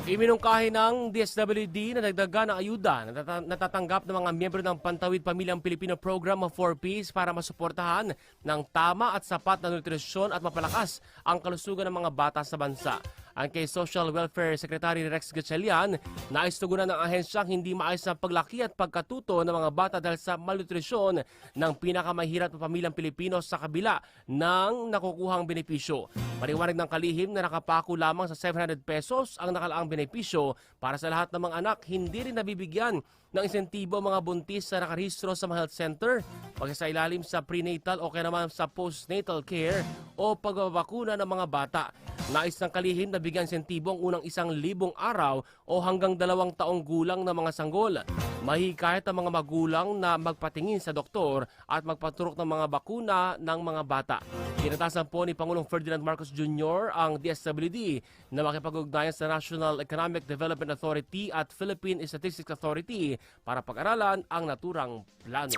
Iminungkahi ng DSWD na dagdagan ng ayuda na natatanggap ng mga miyembro ng Pantawid Pamilyang Pilipino Program of 4Ps para masuportahan ng tama at sapat na nutrisyon at mapalakas ang kalusugan ng mga bata sa bansa. Ang kay Social Welfare Secretary Rex Gatchalian, nais tugunan ng ahensyang hindi maayos na paglaki at pagkatuto ng mga bata dahil sa malnutrisyon ng pinakamahirap na pamilyang Pilipino sa kabila ng nakukuhang benepisyo. Paliwanag ng kalihim na nakapako lamang sa 700 pesos ang nakalaang benepisyo para sa lahat ng mga anak, hindi rin nabibigyan ng insentibo mga buntis sa nakarehistro sa mga health center, pagkasailalim sa prenatal o kaya naman sa postnatal care o pagbabakuna ng mga bata. Nais ng kalihim na bigyan insentibo ang unang 1,000 araw o hanggang 2 taong gulang ng mga sanggol. Mahihikayat ang mga magulang na magpatingin sa doktor at magpaturok ng mga bakuna ng mga bata. Inatasan po ni Pangulong Ferdinand Marcos Jr. ang DSWD na makipag-ugnayan sa National Economic Development Authority at Philippine Statistics Authority para pag-aralan ang naturang plano.